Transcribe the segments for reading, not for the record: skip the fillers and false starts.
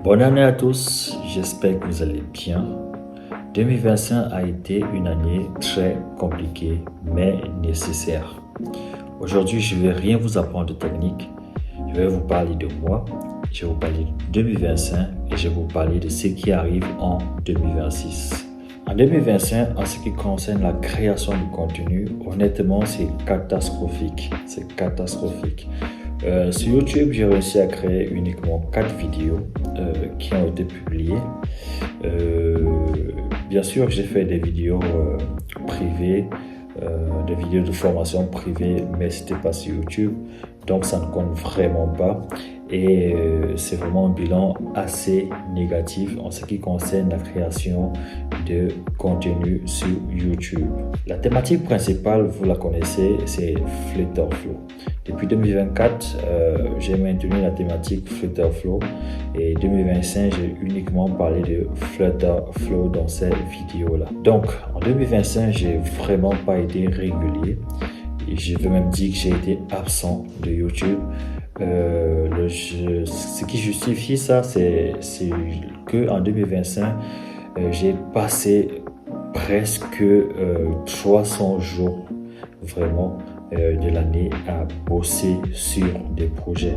Bonne année à tous, j'espère que vous allez bien. 2025 a été une année très compliquée mais nécessaire. Aujourd'hui, je ne vais rien vous apprendre de technique, je vais vous parler de moi, je vais vous parler de 2025 et je vais vous parler de ce qui arrive en 2026. En 2025, en ce qui concerne la création de contenu, honnêtement, c'est catastrophique. C'est catastrophique. Sur YouTube, j'ai réussi à créer uniquement 4 vidéos qui ont été publiées. Bien sûr, j'ai fait des vidéos privées, des vidéos de formation privée, mais c'était pas sur YouTube, donc ça ne compte vraiment pas. Et c'est vraiment un bilan assez négatif en ce qui concerne la création de contenu sur YouTube. La thématique principale, vous la connaissez, c'est Flutter Flow. Depuis 2024, j'ai maintenu la thématique Flutter Flow et 2025, j'ai uniquement parlé de Flutter Flow dans ces vidéos-là. Donc, en 2025, j'ai vraiment pas été régulier. Et je veux même dire que j'ai été absent de YouTube. Ce qui justifie ça, c'est que en 2025, j'ai passé presque 300 jours vraiment de l'année à bosser sur des projets.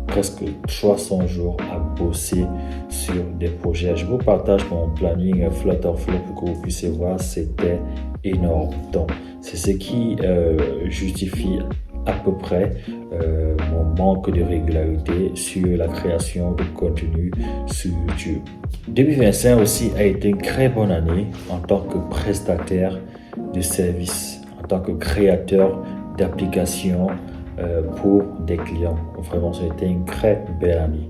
Presque 300 jours à bosser sur des projets. Je vous partage mon planning Flutter Flow pour que vous puissiez voir, c'était énorme. Donc, c'est ce qui justifie à peu près mon manque de régularité sur la création de contenu sur YouTube. 2025 aussi a été une très bonne année en tant que prestataire de services, en tant que créateur d'applications pour des clients. Vraiment, c'était une très belle année.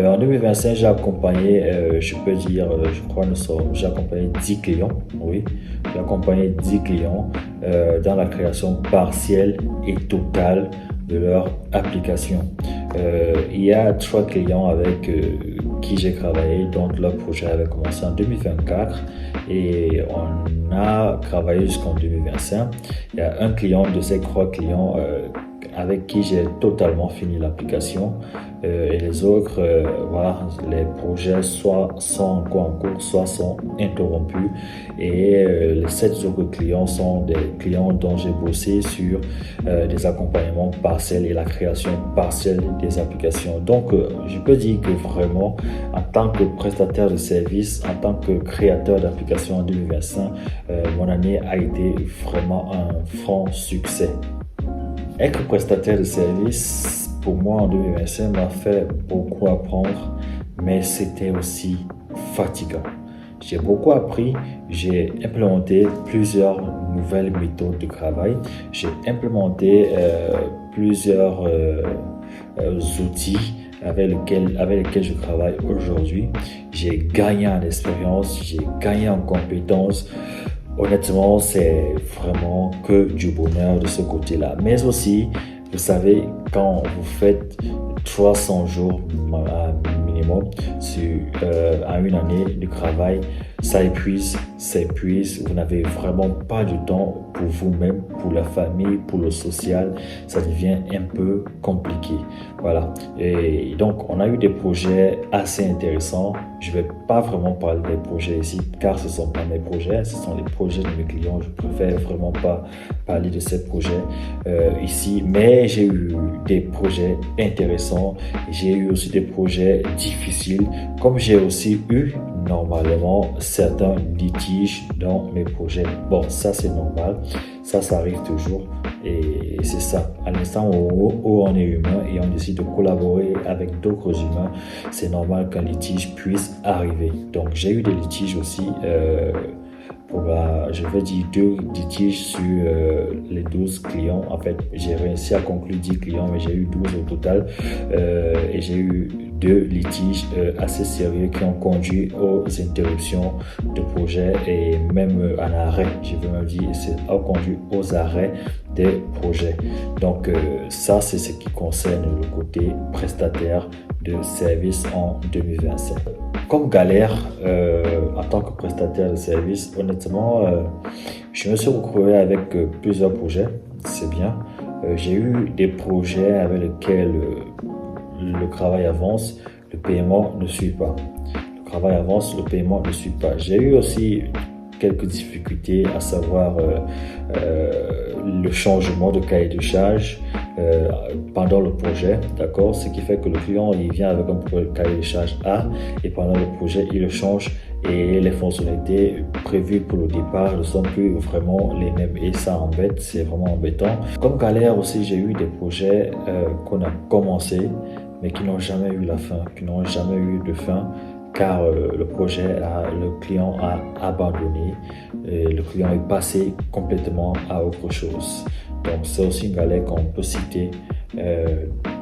En 2025, j'ai accompagné, je peux dire, je crois j'ai accompagné 10 clients, oui, j'ai accompagné 10 clients dans la création partielle et totale de leur application. Il y a 3 clients avec qui j'ai travaillé, dont leur projet avait commencé en 2024 et on a travaillé jusqu'en 2025. Il y a un client de ces 3 clients avec qui j'ai totalement fini l'application et les autres, voilà, les projets soit sont encore en cours, soit sont interrompus et les 7 autres clients sont des clients dont j'ai bossé sur des accompagnements partiels et la création partielle des applications. Donc, je peux dire que vraiment, en tant que prestataire de services, en tant que créateur d'applications en 2025, mon année a été vraiment un franc succès. Être prestataire de service, pour moi en 2025, m'a fait beaucoup apprendre, mais c'était aussi fatigant. J'ai beaucoup appris, j'ai implémenté plusieurs nouvelles méthodes de travail, j'ai implémenté plusieurs outils avec lesquels je travaille aujourd'hui. J'ai gagné en expérience, j'ai gagné en compétences. Honnêtement, c'est vraiment que du bonheur de ce côté-là. Mais aussi, vous savez, quand vous faites 300 jours minimum à une année de travail, ça épuise. Vous n'avez vraiment pas de temps pour vous-même, pour la famille, pour le social. Ça devient un peu compliqué. Voilà. Et donc, on a eu des projets assez intéressants. Je ne vais pas vraiment parler des projets ici, car ce ne sont pas mes projets, ce sont les projets de mes clients. Je préfère vraiment pas parler de ces projets ici. Mais j'ai eu des projets intéressants. J'ai eu aussi des projets difficiles, comme j'ai aussi eu normalement certains litiges dans mes projets. Bon, ça c'est normal, ça arrive toujours et c'est ça. À l'instant où on est humain et on décide de collaborer avec d'autres humains, c'est normal qu'un litige puisse arriver. Donc j'ai eu des litiges aussi. Je vais dire 2 litiges sur les 12 clients. En fait, j'ai réussi à conclure 10 clients, mais j'ai eu 12 au total. Et j'ai eu 2 litiges assez sérieux qui ont conduit aux interruptions de projets et même en arrêt. Je veux même dire, c'est conduit aux arrêts des projets. Donc, ça, c'est ce qui concerne le côté prestataire de services en 2025. Comme galère en tant que prestataire de service, honnêtement, je me suis retrouvé avec plusieurs projets, c'est bien. J'ai eu des projets avec lesquels le travail avance. le paiement ne suit pas. Le travail avance, le paiement ne suit pas. J'ai eu aussi quelques difficultés, à savoir le changement de cahier de charge pendant le projet, d'accord? Ce qui fait que le client, il vient avec un cahier de charge A et pendant le projet, il le change et les fonctionnalités prévues pour le départ ne sont plus vraiment les mêmes et ça embête, c'est vraiment embêtant. Comme galère aussi, j'ai eu des projets qu'on a commencé mais qui n'ont jamais eu la fin, qui n'ont jamais eu de fin, car le client a abandonné, et le client est passé complètement à autre chose. Donc c'est aussi une galère qu'on peut citer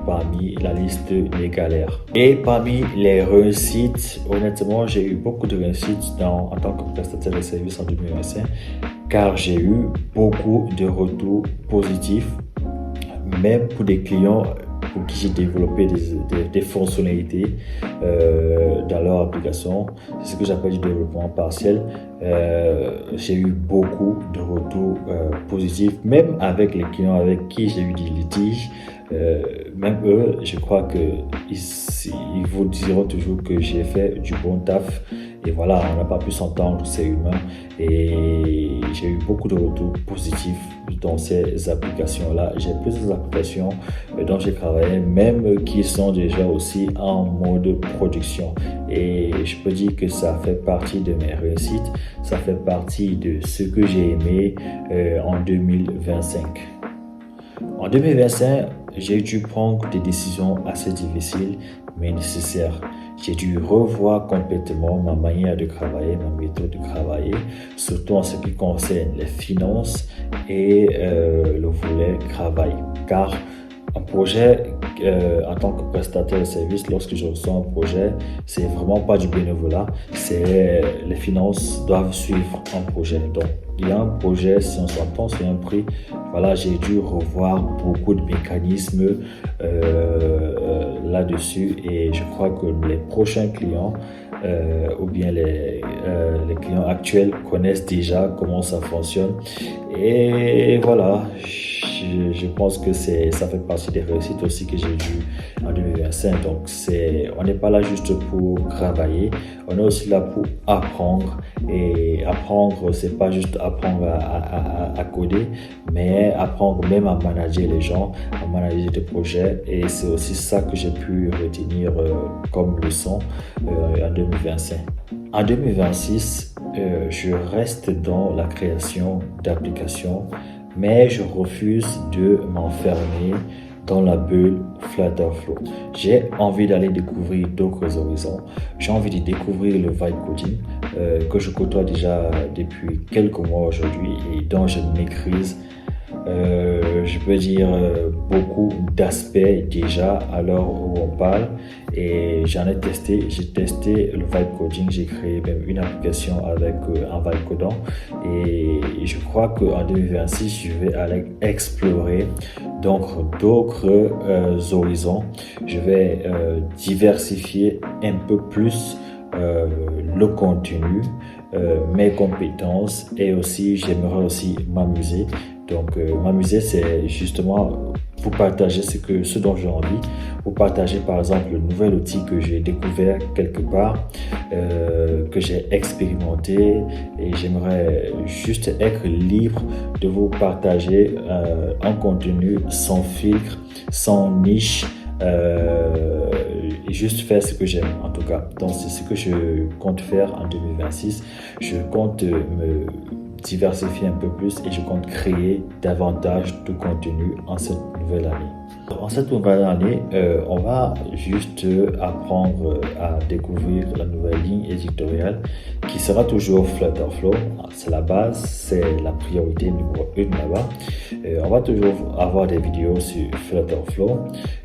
parmi la liste des galères. Et parmi les réussites, honnêtement, j'ai eu beaucoup de réussites en tant que prestataire de services en 2025, car j'ai eu beaucoup de retours positifs, même pour des clients pour qui j'ai développé des fonctionnalités dans leur application. C'est ce que j'appelle du développement partiel. J'ai eu beaucoup de retours positifs, même avec les clients avec qui j'ai eu des litiges. Même eux, je crois qu'ils vous diront toujours que j'ai fait du bon taf. Et voilà, on n'a pas pu s'entendre, c'est humain. Et j'ai eu beaucoup de retours positifs dans ces applications-là. J'ai plusieurs applications dont j'ai travaillé, même qui sont déjà aussi en mode production. Et je peux dire que ça fait partie de mes réussites. Ça fait partie de ce que j'ai aimé en 2025. En 2025, j'ai dû prendre des décisions assez difficiles, mais nécessaires. J'ai dû revoir complètement ma manière de travailler, ma méthode de travailler, surtout en ce qui concerne les finances et le volet travail. Car un projet, en tant que prestataire de service, lorsque je reçois un projet, c'est vraiment pas du bénévolat, les finances doivent suivre un projet. Donc, il y a un projet, si on s'entend sur un prix, voilà, j'ai dû revoir beaucoup de mécanismes là-dessus et je crois que les prochains clients ou bien les clients actuels connaissent déjà comment ça fonctionne et voilà, je pense que ça fait partie des réussites aussi que j'ai eues en 2025. Donc on n'est pas là juste pour travailler, on est aussi là pour apprendre. Et apprendre, c'est pas juste apprendre à coder, mais apprendre même à manager les gens, à manager des projets. Et c'est aussi ça que j'ai pu retenir comme leçon en 2025. En 2026, je reste dans la création d'applications, mais je refuse de m'enfermer dans la bulle Flutterflow. J'ai envie d'aller découvrir d'autres horizons. J'ai envie de découvrir le vibe coding que je côtoie déjà depuis quelques mois aujourd'hui et dont je maîtrise, je peux dire, beaucoup d'aspects déjà à l'heure où on parle. Et j'ai testé le vibe coding, j'ai créé même une application avec un vibe codant et je crois qu'en 2026 je vais aller explorer donc d'autres horizons. Je vais diversifier un peu plus le contenu, mes compétences et aussi j'aimerais aussi m'amuser. Donc m'amuser, c'est justement pour partager ce dont j'ai envie, pour partager par exemple le nouvel outil que j'ai découvert quelque part, que j'ai expérimenté et j'aimerais juste être libre de vous partager un contenu sans filtre, sans niche, et juste faire ce que j'aime en tout cas. Donc c'est ce que je compte faire en 2026. Je compte me diversifier un peu plus et je compte créer davantage de contenu en cette nouvelle année. En cette nouvelle année, on va juste apprendre à découvrir la nouvelle ligne éditoriale qui sera toujours Flutterflow. C'est la base, c'est la priorité numéro 1 là-bas. On va toujours avoir des vidéos sur Flutterflow.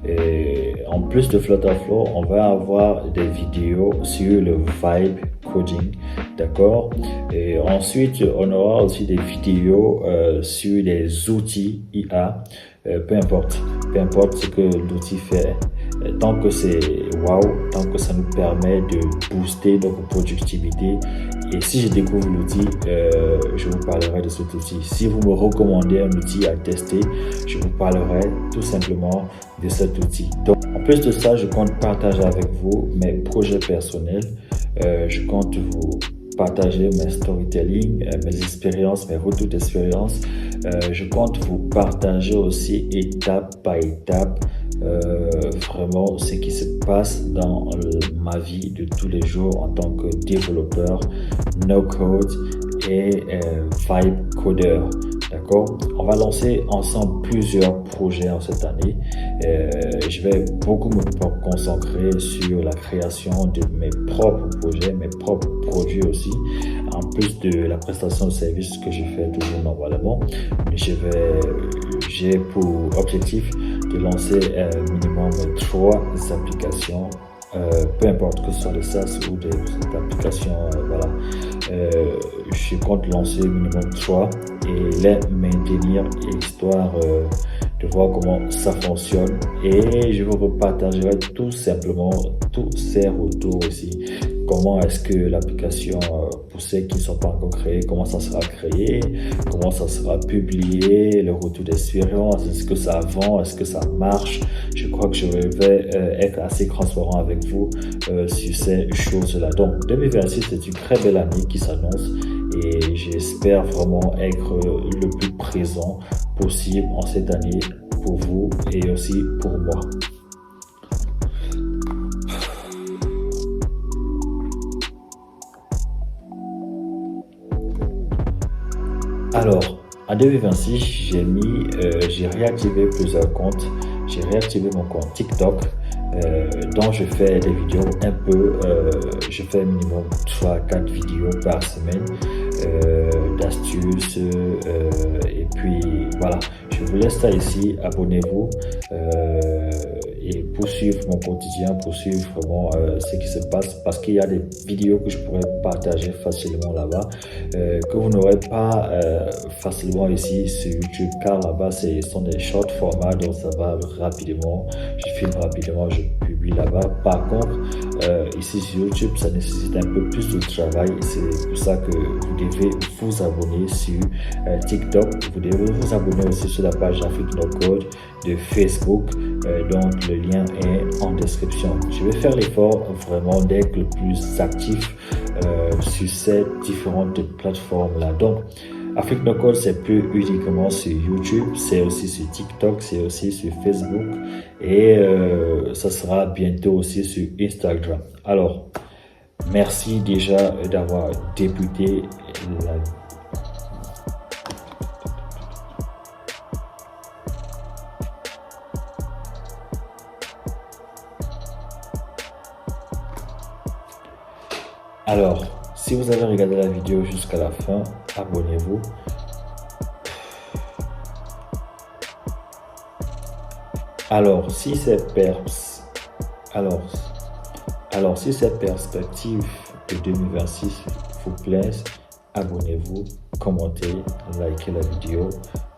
Et en plus de Flutterflow, on va avoir des vidéos sur le vibe coding, d'accord? Et ensuite, on aura aussi des vidéos sur les outils IA. Peu importe ce que l'outil fait, tant que c'est wow, tant que ça nous permet de booster notre productivité. Et si je découvre l'outil, je vous parlerai de cet outil. Si vous me recommandez un outil à tester, je vous parlerai tout simplement de cet outil. Donc, en plus de ça, je compte partager avec vous mes projets personnels. Je compte vous partager mes storytelling, mes expériences, mes retours d'expérience. Je compte vous partager aussi étape par étape vraiment ce qui se passe dans ma vie de tous les jours en tant que développeur, no-code et vibe codeur. D'accord? On va lancer ensemble plusieurs projets en cette année. Je vais beaucoup me concentrer sur la création de mes propres projets, mes propres produits aussi, en plus de la prestation de services que je fais toujours normalement. J'ai pour objectif de lancer minimum 3 applications, peu importe que ce soit des SaaS ou des applications, voilà. Je compte lancer minimum 3 et les maintenir histoire de voir comment ça fonctionne, et je vous repartagerai tout simplement tous ces retours aussi. Comment est-ce que l'application, pour ceux qui ne sont pas encore créés, comment ça sera créé, comment ça sera publié, le retour d'expérience, est-ce que ça vend, est-ce que ça marche. Je crois que je vais être assez transparent avec vous sur ces choses-là. Donc 2026, c'est une très belle année qui s'annonce et j'espère vraiment être le plus présent possible en cette année pour vous et aussi pour moi. Alors, en 2026, j'ai réactivé plusieurs comptes. J'ai réactivé mon compte TikTok, dont je fais des vidéos un peu, je fais minimum 3-4 vidéos par semaine, d'astuces, et puis voilà. Je vous laisse ça ici, abonnez-vous, et poursuivre mon quotidien, poursuivre vraiment ce qui se passe, parce qu'il y a des vidéos que je pourrais partager facilement là-bas, que vous n'aurez pas facilement ici sur YouTube, car là-bas ce sont des short formats, donc ça va rapidement, je filme rapidement, je publie là-bas. Par contre, ici sur YouTube, ça nécessite un peu plus de travail, c'est pour ça que vous devez vous abonner sur TikTok. Vous devez vous abonner aussi sur la page Afrique No Code de Facebook, donc le lien est en description. Je vais faire l'effort vraiment d'être le plus actif sur ces différentes plateformes là. Donc Afrique No Code, c'est plus uniquement sur YouTube, c'est aussi sur TikTok, c'est aussi sur Facebook, et ça sera bientôt aussi sur Instagram. Alors, merci déjà d'avoir débuté la Alors, si vous avez regardé la vidéo jusqu'à la fin, abonnez-vous. Alors, si ces perspectives de 2026 vous plaisent, abonnez-vous, commentez, likez la vidéo.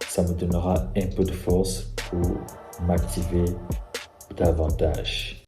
Ça me donnera un peu de force pour m'activer davantage.